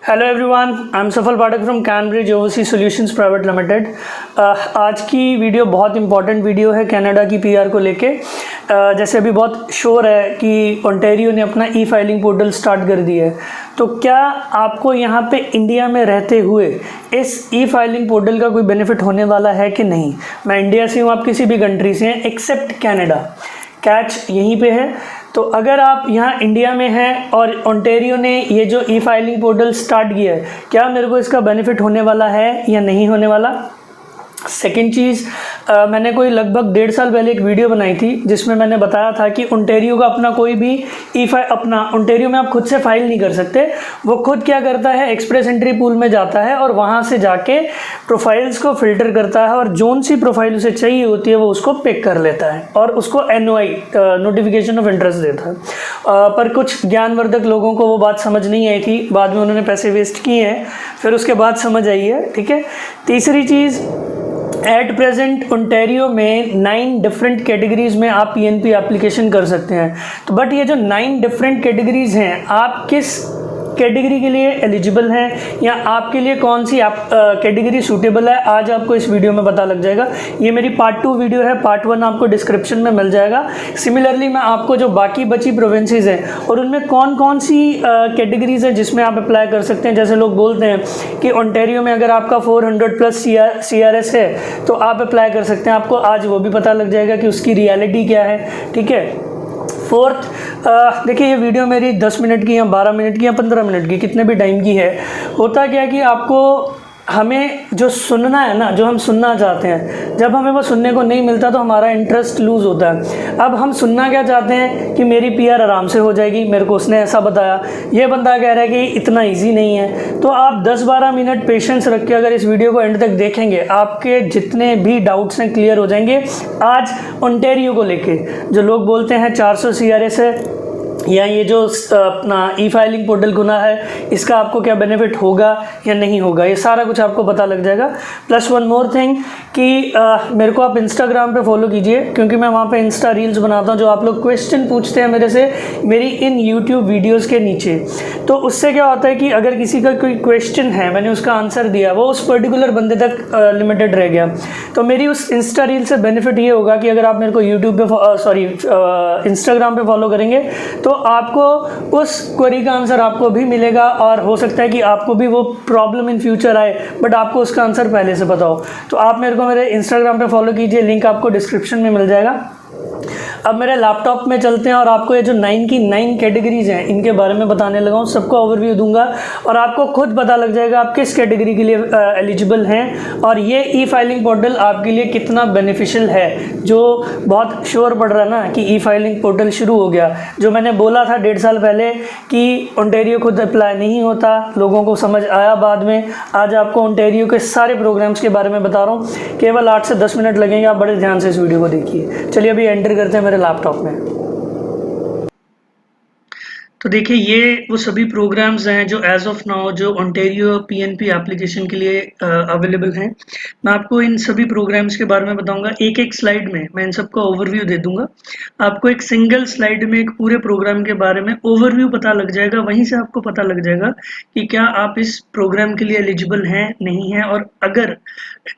Hello everyone, I am Safal Pathak from Cambridge overseas solutions private limited. आज की video बहुत important video है Canada की पीआर को लेके। जैसे अभी बहुत शोर है कि ओंटारियो ने अपना ई फाइलिंग पोर्टल स्टार्ट कर दिया है, तो क्या आपको यहाँ पे इंडिया में रहते हुए इस ई फाइलिंग पोर्टल का कोई बेनिफिट होने वाला है कि नहीं। मैं इंडिया से हूँ, आप किसी भी कंट्री से हैं एक्सेप्ट कनाडा, कैच यहीं पे है। तो अगर आप यहाँ इंडिया में हैं और ओंटारियो ने ये जो ई फाइलिंग पोर्टल स्टार्ट किया है, क्या मेरे को इसका बेनिफिट होने वाला है या नहीं होने वाला। सेकेंड चीज़, मैंने कोई लगभग 1.5 साल पहले एक वीडियो बनाई थी जिसमें मैंने बताया था कि ओंटारियो का अपना कोई भी अपना ओंटारियो में आप खुद से फाइल नहीं कर सकते। वो खुद क्या करता है, एक्सप्रेस एंट्री पूल में जाता है और वहाँ से जाके प्रोफाइल्स को फिल्टर करता है और जोन सी प्रोफाइल उसे चाहिए होती है वो उसको पिक कर लेता है और उसको NOI नोटिफिकेशन ऑफ इंटरेस्ट देता है। पर कुछ ज्ञानवर्धक लोगों को वो बात समझ नहीं आई थी, बाद में उन्होंने पैसे वेस्ट किए हैं, फिर उसके बाद समझ आई है। ठीक है। तीसरी चीज़, एट प्रेजेंट ओंटारियो में 9 डिफरेंट कैटेगरीज में आप PNP एप्लीकेशन कर सकते हैं। तो बट ये जो 9 डिफरेंट कैटेगरीज हैं, आप किस कैटेगरी के लिए एलिजिबल हैं या आपके लिए कौन सी कैटेगरी सूटेबल है, आज आपको इस वीडियो में पता लग जाएगा। ये मेरी पार्ट 2 वीडियो है, पार्ट 1 आपको डिस्क्रिप्शन में मिल जाएगा। सिमिलरली मैं आपको जो बाकी बची प्रोविंसेस हैं और उनमें कौन कौन सी कैटेगरीज हैं जिसमें आप अप्लाई कर सकते हैं। जैसे लोग बोलते हैं कि ओंटारियो में अगर आपका 400+ CRS है तो आप अप्लाई कर सकते हैं, आपको आज वो भी पता लग जाएगा कि उसकी रियलिटी क्या है। ठीक है। फोर्थ, देखिए ये वीडियो मेरी 10 मिनट की या 12 मिनट की या 15 मिनट की, कितने भी टाइम की है। होता क्या है कि आपको हमें जो सुनना है ना, जो हम सुनना चाहते हैं, जब हमें वो सुनने को नहीं मिलता तो हमारा इंटरेस्ट लूज़ होता है। अब हम सुनना क्या चाहते हैं कि मेरी PR आराम से हो जाएगी, मेरे को उसने ऐसा बताया, ये बंदा कह रहा है कि इतना इजी नहीं है। तो आप 10-12 मिनट पेशेंस रख के अगर इस वीडियो को एंड तक देखेंगे, आपके जितने भी डाउट्स हैं क्लियर हो जाएंगे। आज ओंटारियो को लेके जो लोग बोलते हैं 400 CRS है या ये जो अपना ई फाइलिंग पोर्टल खुला है, इसका आपको क्या बेनिफिट होगा या नहीं होगा, ये सारा कुछ आपको पता लग जाएगा। प्लस वन मोर थिंग कि मेरे को आप इंस्टाग्राम पे फॉलो कीजिए, क्योंकि मैं वहाँ पे इंस्टा रील्स बनाता हूँ जो आप लोग क्वेश्चन पूछते हैं मेरे से मेरी इन यूट्यूब वीडियोज़ के नीचे। तो उससे क्या होता है कि अगर किसी का कोई क्वेश्चन है, मैंने उसका आंसर दिया, वो उस पर्टिकुलर बंदे तक लिमिटेड रह गया, तो मेरी उस इंस्टा रील से बेनिफिट ये होगा कि अगर आप मेरे को यूट्यूब पे इंस्टाग्राम पे फॉलो करेंगे तो आपको उस क्वेरी का आंसर आपको भी मिलेगा और हो सकता है कि आपको भी वो प्रॉब्लम इन फ्यूचर आए बट आपको उसका आंसर पहले से पता हो। तो आप मेरे को मेरे इंस्टाग्राम पे फॉलो कीजिए, लिंक आपको डिस्क्रिप्शन में मिल जाएगा। अब मेरे लैपटॉप में चलते हैं और आपको ये जो 9 की 9 कैटेगरीज हैं इनके बारे में बताने लगा हूँ, सबको ओवरव्यू दूंगा और आपको खुद पता लग जाएगा आप किस कैटेगरी के लिए एलिजिबल हैं और ये ई फाइलिंग पोर्टल आपके लिए कितना बेनिफिशियल है। जो बहुत शोर पड़ रहा है ना कि ई फाइलिंग पोर्टल शुरू हो गया, जो मैंने बोला था 1.5 साल पहले कि ओंटारियो खुद अप्लाई नहीं होता, लोगों को समझ आया बाद में। आज आपको ओंटारियो के सारे प्रोग्राम्स के बारे में बता रहा हूँ, केवल 8 से 10 मिनट लगेंगे, आप बड़े ध्यान से इस वीडियो को देखिए। चलिए अभी एंटर करते हैं मेरे लैपटॉप में। तो देखिए ये वो सभी प्रोग्राम्स हैं जो एज ऑफ नाउ जो ओंटारियो PNP एप्लीकेशन के लिए अवेलेबल हैं। मैं आपको इन सभी प्रोग्राम्स के बारे में बताऊंगा, एक एक स्लाइड में मैं इन सबका ओवरव्यू दे दूंगा। आपको एक सिंगल स्लाइड में एक पूरे प्रोग्राम के बारे में ओवरव्यू पता लग जाएगा, वहीं से आपको पता लग जाएगा कि क्या आप इस प्रोग्राम के लिए एलिजिबल हैं नहीं हैं, और अगर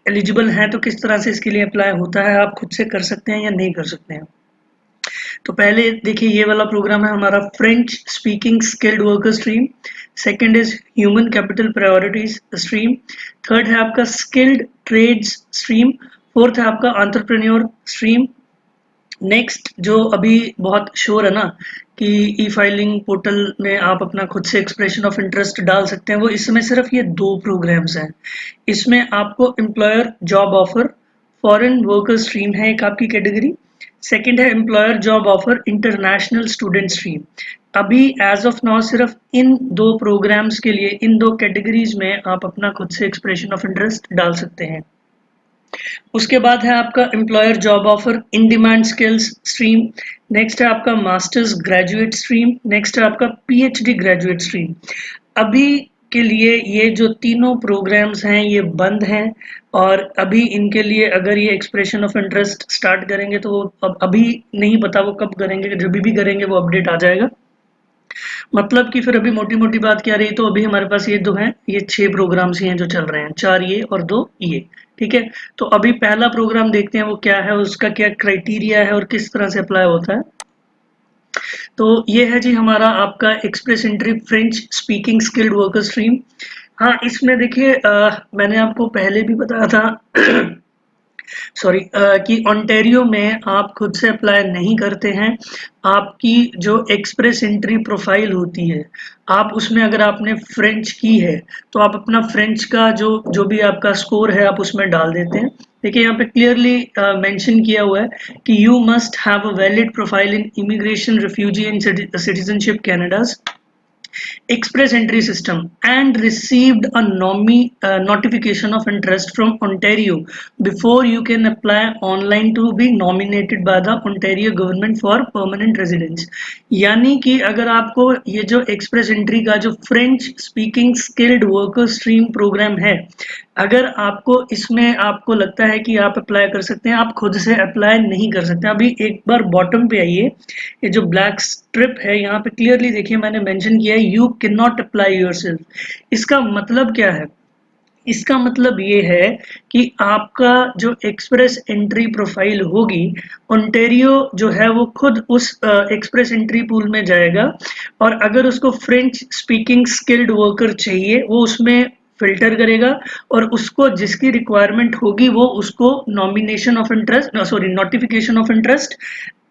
एलिजिबल हैं तो किस तरह से इसके लिए अप्लाई होता है, आप खुद से कर सकते हैं या नहीं कर सकते हैं। तो पहले देखिए ये वाला प्रोग्राम है हमारा French speaking skilled worker stream, second is human capital priorities stream, third है आपका स्किल्ड ट्रेड्स स्ट्रीम, फोर्थ है आपका एंटरप्रेन्योर स्ट्रीम। नेक्स्ट जो अभी बहुत शोर है ना कि ई फाइलिंग पोर्टल में आप अपना खुद से एक्सप्रेशन ऑफ इंटरेस्ट डाल सकते हैं, वो इस समय सिर्फ ये 2 प्रोग्राम्स हैं। इसमें आपको employer job offer foreign worker stream है एक आपकी कैटेगरी, सेकंड है employer job offer international student stream. अभी एज ऑफ नाउ सिर्फ इन 2 प्रोग्राम्स के लिए, इन 2 कैटेगरीज में आप अपना खुद से एक्सप्रेशन ऑफ इंटरेस्ट डाल सकते हैं। उसके बाद है आपका employer job offer in demand skills stream, next है आपका मास्टर्स ग्रेजुएट स्ट्रीम, नेक्स्ट है आपका PhD ग्रेजुएट स्ट्रीम। अभी के लिए ये जो तीनों प्रोग्राम्स हैं ये बंद हैं और अभी इनके लिए अगर ये एक्सप्रेशन ऑफ इंटरेस्ट स्टार्ट करेंगे तो वो अब अभी नहीं पता वो कब करेंगे, जब भी करेंगे वो अपडेट आ जाएगा। मतलब कि फिर अभी मोटी-मोटी बात क्या रही, तो अभी हमारे पास ये 2 हैं, ये 6 प्रोग्राम्स ही हैं जो चल रहे हैं, 4 ये और 2 ये, ठीक है? तो अभी पहला प्रोग्राम देखते हैं वो क्या है, उसका क्या क्राइटेरिया है और किस तरह से अप्लाई होता है। तो ये है जी हमारा आपका express entry French speaking skilled worker stream. हाँ, इसमें देखिए मैंने आपको पहले भी बताया था सॉरी कि ओंटारियो में आप खुद से अप्लाई नहीं करते हैं। आपकी जो एक्सप्रेस एंट्री प्रोफाइल होती है, आप उसमें अगर आपने फ्रेंच की है, तो आप अपना फ्रेंच का जो भी आपका स्कोर है आप उसमें डाल देते हैं। देखिए यहाँ पे क्लियरली मेंशन किया हुआ है कि you must have a valid profile in immigration, refugee and citizenship Canada's express entry system and received a notification of interest from Ontario before you can apply online to be nominated by the Ontario government for permanent residence। यानी कि अगर आपको ये जो express entry का जो French speaking skilled worker stream programme है, अगर आपको इसमें आपको लगता है कि आप अप्लाई कर सकते हैं, आप खुद से अप्लाई नहीं कर सकते। अभी एक बार बॉटम पे आइए, ये जो ब्लैक स्ट्रिप है यहाँ पे क्लियरली देखिए मैंने मेंशन किया है you can not apply yourself. इसका मतलब क्या है? इसका मतलब ये है कि आपका जो एक्सप्रेस एंट्री प्रोफाइल होगी, ओंटारियो जो है वो खुद उस एक्सप्रेस एंट्री पूल में जाएगा और अगर उसको फ्रेंच स्पीकिंग स्किल्ड वर्कर चाहिए वो उसमें फिल्टर करेगा और उसको जिसकी रिक्वायरमेंट होगी वो उसको nomination of interest sorry notification of interest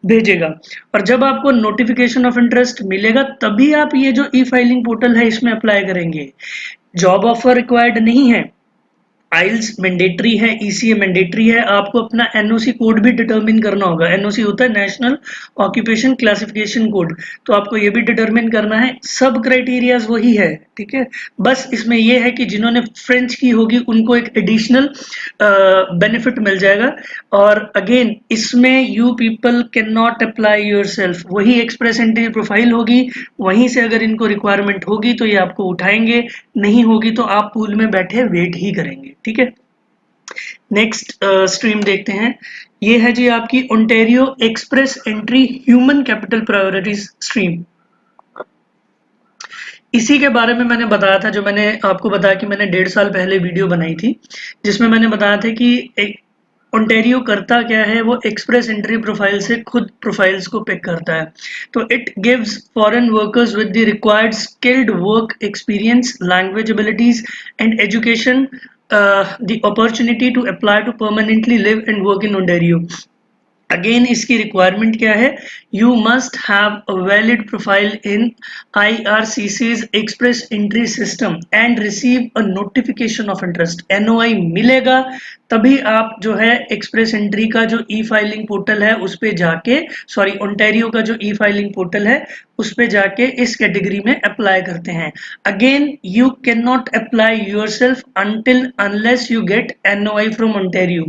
भेजेगा। और जब आपको नोटिफिकेशन ऑफ इंटरेस्ट मिलेगा तभी आप ये जो ई फाइलिंग पोर्टल है इसमें अप्लाई करेंगे। जॉब ऑफर रिक्वायर्ड नहीं है, आइल्स मैंडेटरी है, ईसीए मैंडेटरी है। आपको अपना एनओसी कोड भी डिटरमिन करना होगा। एनओसी होता है नेशनल ऑक्यूपेशन क्लासिफिकेशन कोड, तो आपको ये भी डिटरमिन करना है। सब क्राइटेरियाज वही है, ठीक है। बस इसमें ये है कि जिन्होंने फ्रेंच की होगी उनको एक एडिशनल बेनिफिट मिल जाएगा। और अगेन इसमें you people can not apply yourself, वही एक्सप्रेस एंट्री प्रोफाइल होगी, वहीं से अगर इनको रिक्वायरमेंट होगी तो ये आपको उठाएंगे, नहीं होगी तो आप पूल में बैठे वेट ही करेंगे, ठीक है। नेक्स्ट स्ट्रीम देखते हैं, ये है जी आपकी Ontario express entry human capital priorities stream. इसी के बारे में मैंने बताया था, जो मैंने आपको बताया कि मैंने 1.5 साल पहले वीडियो बनाई थी जिसमें मैंने बताया था कि ओंटारियो करता क्या है, वो एक्सप्रेस एंट्री प्रोफाइल से खुद प्रोफाइल्स को पिक करता है। तो it gives foreign workers with the required skilled work experience, language abilities and education the opportunity to apply to permanently live and work in Ontario। Again इसकी requirement क्या है? You must have a valid profile in IRCC's express entry system and receive a notification of interest. NOI मिलेगा तभी आप जो है express entry का जो ई फाइलिंग पोर्टल है उस पे जाके, सॉरी ओंटारियो का जो ई फाइलिंग पोर्टल है उस पे जाके इस कैटेगरी में अप्लाई करते हैं। Again you can not apply yourself until unless you get NOI from Ontario.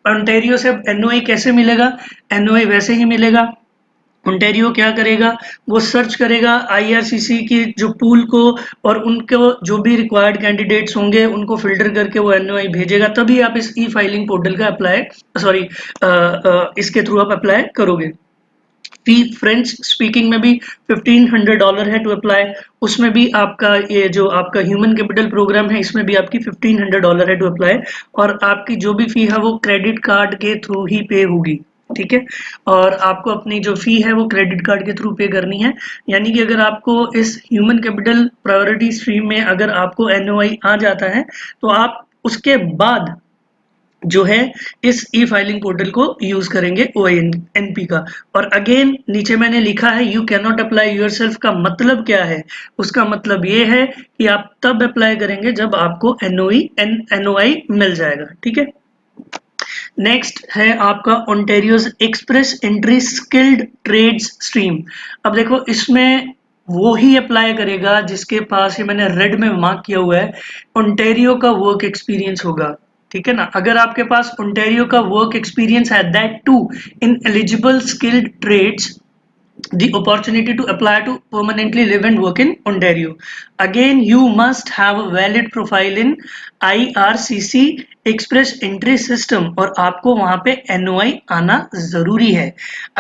Ontario से NOI कैसे मिलेगा? NOI वैसे ही मिलेगा, ओंटारियो क्या करेगा, वो सर्च करेगा IRCC की जो पूल को और उनको जो भी रिक्वायर्ड कैंडिडेट्स होंगे उनको फिल्टर करके वो NOI भेजेगा, तभी आप इस ई फाइलिंग पोर्टल का अप्लाई सॉरी इसके थ्रू आप अप्लाई करोगे। फी फ्रेंच स्पीकिंग में भी $1500 है टू अप्लाई, उसमें भी आपका ये जो आपका ह्यूमन कैपिटल प्रोग्राम है इसमें भी आपकी $1500 है टू अप्लाई, और आपकी जो भी फी है वो क्रेडिट कार्ड के थ्रू ही पे होगी, ठीक है। और आपको अपनी जो फी है वो क्रेडिट कार्ड के थ्रू पे करनी है। यानी कि अगर आपको इस ह्यूमन कैपिटल प्रायोरिटी स्ट्रीम में अगर आपको NOI आ जाता है तो आप उसके बाद जो है इस ई फाइलिंग पोर्टल को यूज करेंगे OINP का। और अगेन नीचे मैंने लिखा है you can not apply yourself का मतलब क्या है? उसका मतलब ये है कि आप तब अप्लाई करेंगे जब आपको NOI मिल जाएगा, ठीक है। नेक्स्ट है आपका Ontario's express entry skilled trades stream. अब देखो इसमें वो ही अप्लाई करेगा जिसके पास, ये मैंने रेड में मार्क किया हुआ है, ओंटारियो का वर्क एक्सपीरियंस होगा, ठीक है ना। अगर आपके पास ओंटारियो का वर्क एक्सपीरियंस है, that too in eligible skilled trades, the opportunity to apply to permanently live and work in Ontario। Again, you must have a valid profile in IRCC Express Entry System और आपको वहां पे NOI आना जरूरी है।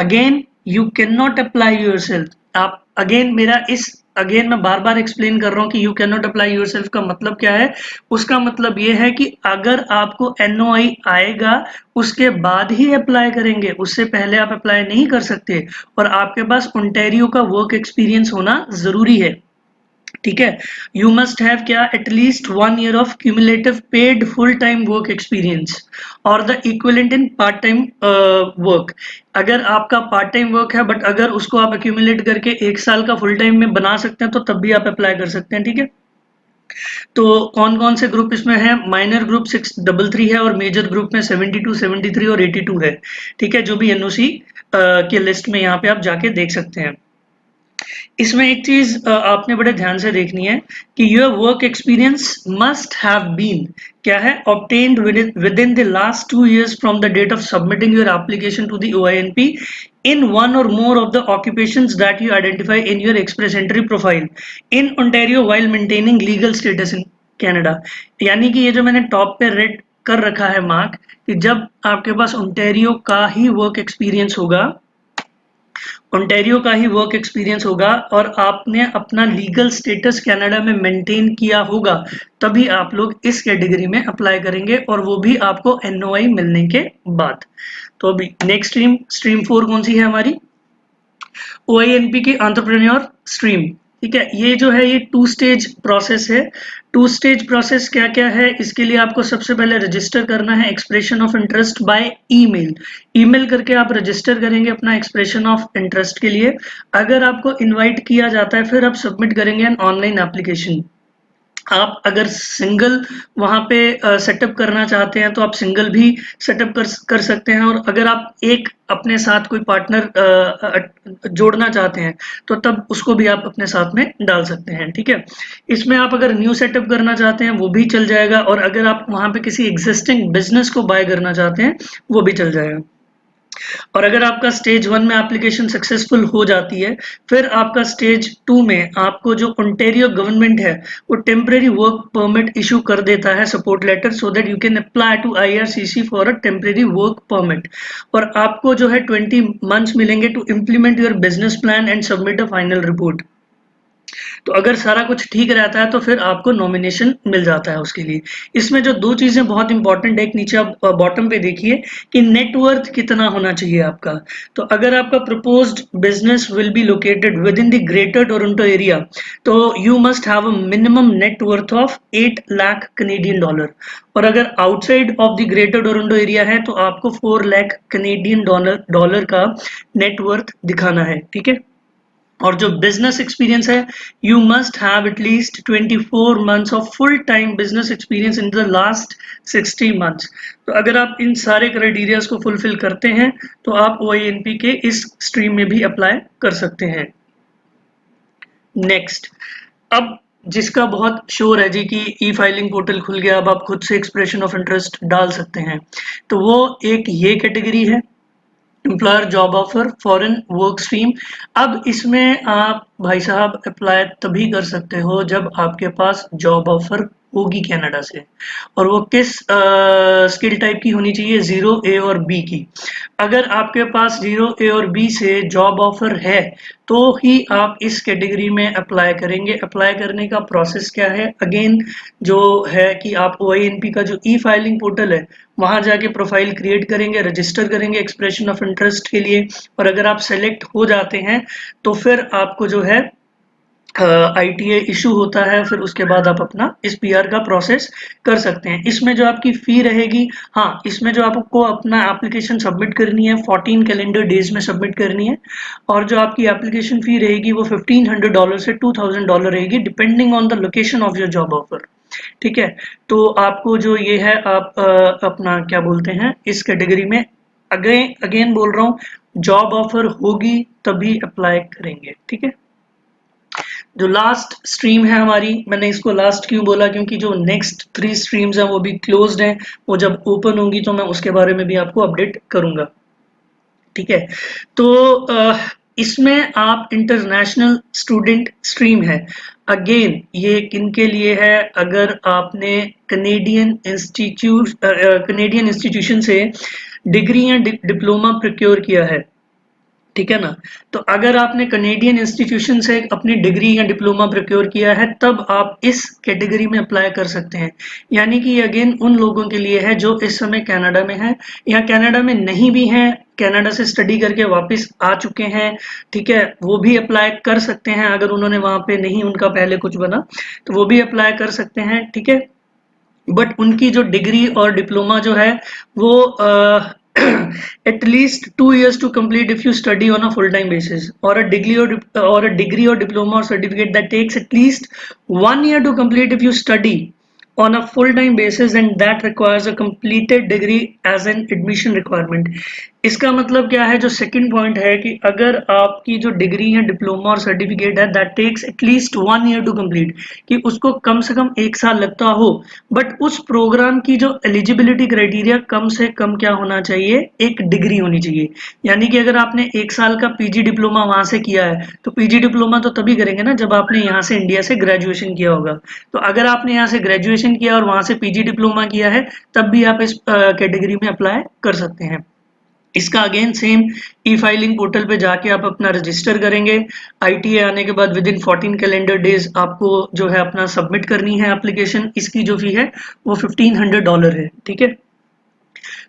Again, you cannot apply yourself। आप again मेरा इस अगेन मैं बार बार एक्सप्लेन कर रहा हूँ कि you can not apply your self का मतलब क्या है। उसका मतलब ये है कि अगर आपको NOI आएगा उसके बाद ही अप्लाई करेंगे, उससे पहले आप अप्लाई नहीं कर सकते, और आपके पास ओंटारियो का वर्क एक्सपीरियंस होना जरूरी है। ठीक है, यू मस्ट हैव क्या, at least 1 year of cumulative paid full time work experience और the equivalent in part time work. अगर आपका पार्ट टाइम वर्क है बट अगर उसको आप एक्यूमुलेट करके 1 साल का फुल टाइम में बना सकते हैं तो तब भी आप अप्लाई कर सकते हैं। ठीक है, तो कौन कौन से ग्रुप इसमें है, माइनर ग्रुप 633 है और मेजर ग्रुप में 72, 73 और 82 है। ठीक है, जो भी NOC के लिस्ट में यहाँ पे आप जाके देख सकते हैं। इसमें एक चीज आपने बड़े ध्यान से देखनी है कि your work experience must have been क्या है, obtained within the last 2 years from the date of submitting your application to the OINP in one or more of the occupations that you identify in your express entry profile in Ontario while maintaining legal status in Canada। यानी कि ये जो मैंने top पे red कर रखा है mark, कि जब आपके पास ओंटारियो का ही वर्क एक्सपीरियंस होगा, ओंटारियो का ही वर्क एक्सपीरियंस होगा और आपने अपना लीगल स्टेटस कनाडा में मेंटेन किया होगा, तभी आप लोग इस कैटेगरी में अप्लाई करेंगे, और वो भी आपको NOI मिलने के बाद। तो अभी नेक्स्ट स्ट्रीम 4 कौन सी है हमारी, OINP की एंटरप्रेन्योर स्ट्रीम। ठीक है, ये जो है ये 2 स्टेज प्रोसेस है। 2 स्टेज प्रोसेस क्या क्या है, इसके लिए आपको सबसे पहले रजिस्टर करना है expression of interest by email. Email करके आप रजिस्टर करेंगे अपना एक्सप्रेशन ऑफ इंटरेस्ट के लिए। अगर आपको इनवाइट किया जाता है फिर आप सबमिट करेंगे एन ऑनलाइन एप्लीकेशन। आप अगर सिंगल वहाँ पे सेटअप करना चाहते हैं तो आप सिंगल भी सेटअप कर सकते हैं, और अगर आप एक अपने साथ कोई पार्टनर जोड़ना चाहते हैं तो तब उसको भी आप अपने साथ में डाल सकते हैं। ठीक है, इसमें आप अगर न्यू सेटअप करना चाहते हैं वो भी चल जाएगा, और अगर आप वहाँ पे किसी एग्जिस्टिंग बिजनेस को बाय करना चाहते हैं वो भी चल जाएगा। और अगर आपका स्टेज 1 में एप्लीकेशन सक्सेसफुल हो जाती है, फिर आपका स्टेज 2 में आपको जो ओंटारियो गवर्नमेंट है वो टेम्परेरी वर्क परमिट इशू कर देता है, support letter, so that you can apply to IRCC for a temporary work permit. और आपको जो है 20 मंथ्स मिलेंगे to implement your business plan and submit a final report. तो अगर सारा कुछ ठीक रहता है तो फिर आपको नॉमिनेशन मिल जाता है उसके लिए। इसमें जो 2 चीजें बहुत इंपॉर्टेंट है, एक नीचे आप बॉटम पे देखिए कि नेटवर्थ कितना होना चाहिए आपका। तो अगर आपका proposed business will be located within the greater Toronto area, तो you must have a minimum net worth of 8 lakh Canadian dollar, और अगर outside of the greater Toronto area है तो आपको 4 लाख कैनेडियन डॉलर का नेटवर्थ दिखाना है। ठीक है, और जो बिजनेस एक्सपीरियंस है, you must have at least 24 months of full time business experience in the last 60 months. तो अगर आप इन सारे क्राइटेरियाज को फुलफिल करते हैं तो आप OINP के इस स्ट्रीम में भी अप्लाई कर सकते हैं। नेक्स्ट, अब जिसका बहुत श्योर है जी कि ई फाइलिंग पोर्टल खुल गया, अब आप खुद से एक्सप्रेशन ऑफ इंटरेस्ट डाल सकते हैं, तो वो एक ये कैटेगरी है, employer job offer foreign work stream. अब इसमें आप भाई साहब अप्लाई तभी कर सकते हो जब आपके पास जॉब ऑफर होगी कनाडा से, और वो किस स्किल टाइप की होनी चाहिए, 0A और B की। अगर आपके पास 0A और B से जॉब ऑफर है तो ही आप इस कैटेगरी में अप्लाई करेंगे। अप्लाई करने का प्रोसेस क्या है, अगेन जो है कि आप OINP का जो ई फाइलिंग पोर्टल है वहां जाके प्रोफाइल क्रिएट करेंगे, रजिस्टर करेंगे एक्सप्रेशन ऑफ इंटरेस्ट के लिए, और अगर आप सेलेक्ट हो जाते हैं तो फिर आपको जो है ITA इशू होता है, फिर उसके बाद आप अपना इस PR का प्रोसेस कर सकते हैं। इसमें जो आपकी फी रहेगी, हाँ इसमें जो आपको अपना एप्लीकेशन सबमिट करनी है 14 कैलेंडर डेज में सबमिट करनी है, और जो आपकी एप्लीकेशन फी रहेगी वो $1500 से $2000 रहेगी, depending on the location of your job offer. ठीक है, तो आपको जो ये है आप अपना क्या बोलते हैं इस कैटेगरी में अगेन बोल रहा हूँ, जॉब ऑफर होगी तभी अप्लाई करेंगे। ठीक है, जो लास्ट स्ट्रीम है हमारी, मैंने इसको लास्ट क्यों बोला, क्योंकि जो नेक्स्ट 3 स्ट्रीम्स हैं वो भी क्लोज्ड हैं, वो जब ओपन होंगी तो मैं उसके बारे में भी आपको अपडेट करूंगा। ठीक है, तो इसमें आप इंटरनेशनल स्टूडेंट स्ट्रीम है। अगेन ये किनके लिए है, अगर आपने कनेडियन इंस्टीट्यूशन से डिग्री या डिप्लोमा प्रोक्योर किया है, ठीक है ना। तो अगर आपने कनेडियन इंस्टीट्यूशन से अपनी डिग्री या डिप्लोमा प्रोक्योर किया है तब आप इस कैटेगरी में अप्लाई कर सकते हैं। यानी कि अगेन उन लोगों के लिए है जो इस समय कनाडा में है या कनाडा में नहीं भी हैं, कनाडा से स्टडी करके वापस आ चुके हैं, ठीक है, वो भी अप्लाई कर सकते हैं। अगर उन्होंने वहाँ पे नहीं उनका पहले कुछ बना तो वो भी अप्लाई कर सकते हैं, ठीक है। बट उनकी जो डिग्री और डिप्लोमा जो है वो at least 2 years to complete if you study on a full-time basis, or a degree or diploma or certificate that takes at least 1 year to complete if you study on a full-time basis, and that requires a completed degree as an admission requirement. इसका मतलब क्या है, जो second point है कि अगर आपकी जो डिग्री या डिप्लोमा और सर्टिफिकेट है that takes at least 1 year to complete, कि उसको कम से कम 1 साल लगता हो, बट उस प्रोग्राम की जो एलिजिबिलिटी क्राइटेरिया कम से कम क्या होना चाहिए, एक डिग्री होनी चाहिए। यानी कि अगर आपने 1 साल का पीजी डिप्लोमा वहां से किया है तो पीजी डिप्लोमा तो तभी करेंगे ना जब आपने यहाँ से इंडिया से ग्रेजुएशन किया होगा। तो अगर आपने यहाँ से ग्रेजुएशन किया और वहां से पीजी डिप्लोमा किया है तब भी आप इस कैटेगरी में अप्लाई कर सकते हैं। इसका अगेन सेम ई फाइलिंग पोर्टल पे जाके आप अपना रजिस्टर करेंगे। आईटीए आने के बाद विद इन 14 कैलेंडर डेज आपको जो है अपना सबमिट करनी है एप्लीकेशन। इसकी जो फी है वो $1500 है, ठीक है।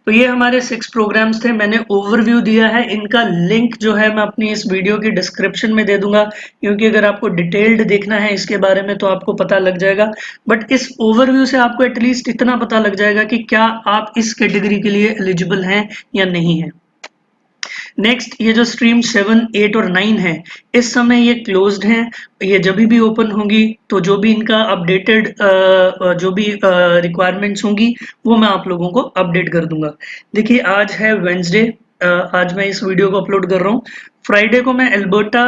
तो ये हमारे 6 प्रोग्राम्स थे, मैंने ओवरव्यू दिया है। इनका लिंक जो है मैं अपनी इस वीडियो की डिस्क्रिप्शन में दे दूंगा, क्योंकि अगर आपको डिटेल्ड देखना है इसके बारे में तो आपको पता लग जाएगा। बट इस ओवरव्यू से आपको एटलीस्ट इतना पता लग जाएगा कि क्या आप इस कैटेगरी के लिए एलिजिबल हैं या नहीं है। नेक्स्ट, ये जो स्ट्रीम 7, 8 और 9 है इस समय ये क्लोज्ड हैं। ये जब भी ओपन होंगी तो जो भी इनका अपडेटेड जो भी रिक्वायरमेंट्स होंगी वो मैं आप लोगों को अपडेट कर दूंगा। देखिए आज है वेंसडे, आज मैं इस वीडियो को अपलोड कर रहा हूँ। फ्राइडे को मैं एल्बर्टा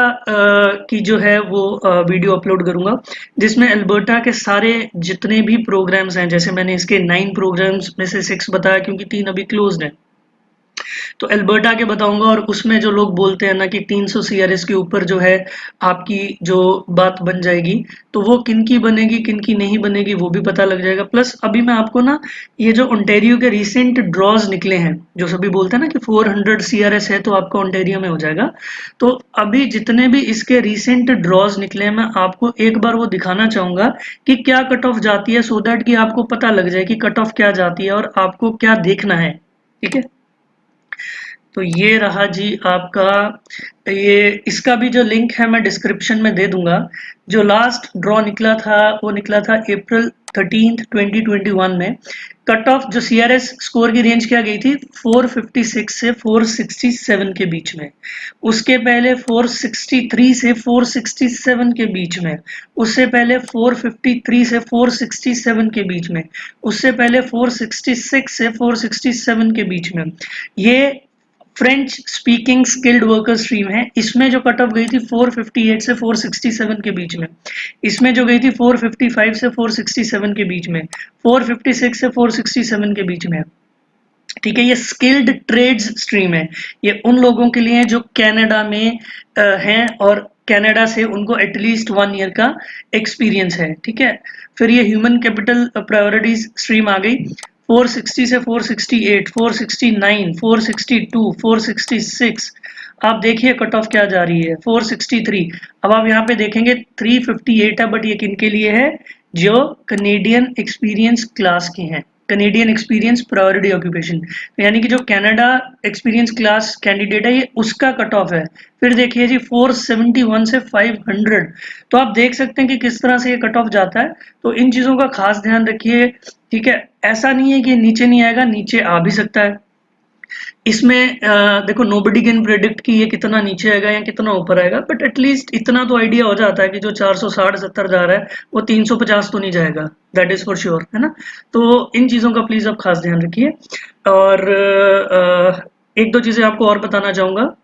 की जो है वो वीडियो अपलोड करूंगा, जिसमें एल्बर्टा के सारे जितने भी प्रोग्राम्स हैं, जैसे मैंने इसके 9 प्रोग्राम्स में से 6 बताया क्योंकि 3 अभी क्लोज्ड हैं, तो एल्बर्टा के बताऊंगा। और उसमें जो लोग बोलते हैं ना कि 300 सीआरएस के ऊपर जो है आपकी जो बात बन जाएगी, तो वो किन की बनेगी किन की नहीं बनेगी वो भी पता लग जाएगा। प्लस अभी मैं आपको ना ये जो ओंटारियो के रिसेंट ड्रॉज निकले हैं, जो सभी बोलते हैं ना कि 400 सीआरएस है तो आपका ओंटारियो में हो जाएगा, तो अभी जितने भी इसके रिसेंट ड्रॉज निकले हैं मैं आपको एक बार वो दिखाना चाहूंगा कि क्या कट ऑफ जाती है, सो दैट कि आपको पता लग जाए कि कट ऑफ क्या जाती है और आपको क्या देखना है, ठीक है। तो ये रहा जी आपका, ये इसका भी जो लिंक है मैं डिस्क्रिप्शन में दे दूंगा। जो लास्ट ड्रॉ निकला था वो निकला था अप्रैल 13, 2021 में। कट ऑफ जो सीआरएस स्कोर की रेंज क्या गई थी, 456 से 467 के बीच में। उसके पहले 463 से 467 के बीच में। उससे पहले 453 से 467 के बीच में। उससे पहले 466 से 467 के बीच में। ये French speaking skilled worker stream है। इसमें जो कट ऑफ गई थी 458 से 467 के बीच में। इसमें जो गई थी 455 से 467 के बीच में। 456 से 467 के बीच में, ठीक है। ये स्किल्ड ट्रेड्स स्ट्रीम है, ये उन लोगों के लिए है जो कनाडा में हैं और कनाडा से उनको एटलीस्ट 1 ईयर का एक्सपीरियंस है, ठीक है। फिर ये ह्यूमन कैपिटल प्रायोरिटीज स्ट्रीम आ गई। 460 से 468, 469, 462, 466। आप देखिए कट ऑफ क्या जा रही है, 463। अब आप यहाँ पे देखेंगे 358 है, बट ये किन के लिए है, जो कनेडियन एक्सपीरियंस क्लास के हैं, कनेडियन एक्सपीरियंस प्रायोरिटी ऑक्यूपेशन, यानी कि जो कनाडा एक्सपीरियंस क्लास कैंडिडेट है ये उसका कट ऑफ है। फिर देखिए जी 471 से 500। तो आप देख सकते हैं कि किस तरह से ये कट ऑफ जाता है। तो इन चीजों का खास ध्यान रखिए, ठीक है। ऐसा नहीं है कि नीचे नहीं आएगा, नीचे आ भी सकता है। इसमें देखो नोबडी कैन प्रेडिक्ट कि ये कितना नीचे आएगा या कितना ऊपर आएगा, बट एटलीस्ट इतना तो आइडिया हो जाता है कि जो 460-70 जा रहा है वो 350 तो नहीं जाएगा, दैट इज फॉर श्योर, है ना। तो इन चीज़ों का प्लीज़ आप खास ध्यान रखिए। और एक दो चीज़ें आपको और बताना चाहूँगा,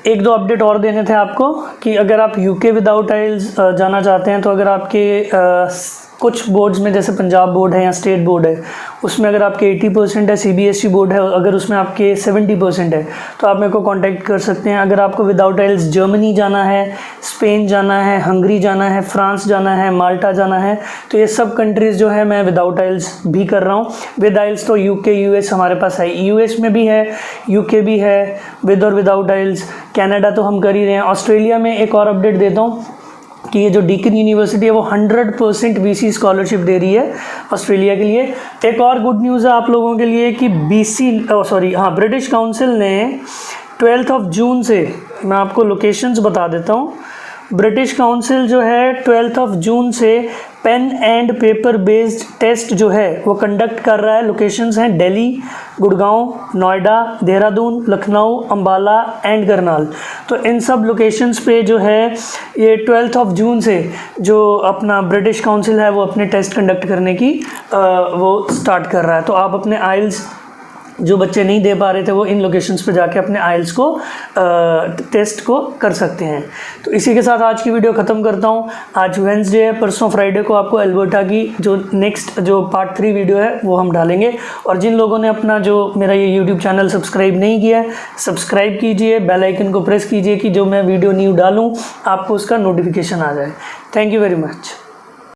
एक दो अपडेट और देने थे आपको कि अगर आप यूके विदाउट आइल्स जाना चाहते हैं तो अगर आपके कुछ बोर्ड्स में जैसे पंजाब बोर्ड है या स्टेट बोर्ड है, उसमें अगर आपके 80% है, CBSE बोर्ड है अगर उसमें आपके 70% है, तो आप मेरे को कांटेक्ट कर सकते हैं। अगर आपको विदाउट आइल्स जर्मनी जाना है, स्पेन जाना है, हंगरी जाना है, फ्रांस जाना है, माल्टा जाना है, तो ये सब कंट्रीज़ जो है मैं विदाउट आइल्स भी कर रहा हूँ। विद आइल्स तो UK US हमारे पास है, US में भी है, UK भी है, विद और विदाउट आइल्स। कनाडा तो हम कर ही रहे हैं। ऑस्ट्रेलिया में एक और अपडेट देता हूँ कि ये जो डीकन यूनिवर्सिटी है वो 100% VC स्कॉलरशिप दे रही है ऑस्ट्रेलिया के लिए। एक और गुड न्यूज़ है आप लोगों के लिए कि ब्रिटिश काउंसिल ने 12 जून से, मैं आपको लोकेशंस बता देता हूँ, ब्रिटिश काउंसिल जो है 12 जून से pen and paper based test जो है वो कंडक्ट कर रहा है। लोकेशंस हैं दिल्ली, गुड़गांव, नोएडा, देहरादून, लखनऊ, अंबाला एंड करनाल। तो इन सब लोकेशंस पे जो है ये 12 जून से जो अपना ब्रिटिश काउंसिल है वो अपने टेस्ट कंडक्ट करने की वो स्टार्ट कर रहा है। तो आप अपने आइल्स जो बच्चे नहीं दे पा रहे थे वो इन लोकेशंस पे जाके अपने आइल्स को टेस्ट को कर सकते हैं। तो इसी के साथ आज की वीडियो ख़त्म करता हूँ। आज वेडनेसडे है, परसों फ्राइडे को आपको अल्बर्टा की जो नेक्स्ट जो पार्ट 3 वीडियो है वो हम डालेंगे। और जिन लोगों ने अपना जो मेरा ये यूट्यूब चैनल सब्सक्राइब नहीं किया है, सब्सक्राइब कीजिए, बेल आइकन को प्रेस कीजिए कि जो मैं वीडियो न्यू डालूँ आपको उसका नोटिफिकेशन आ जाए। Thank you very much.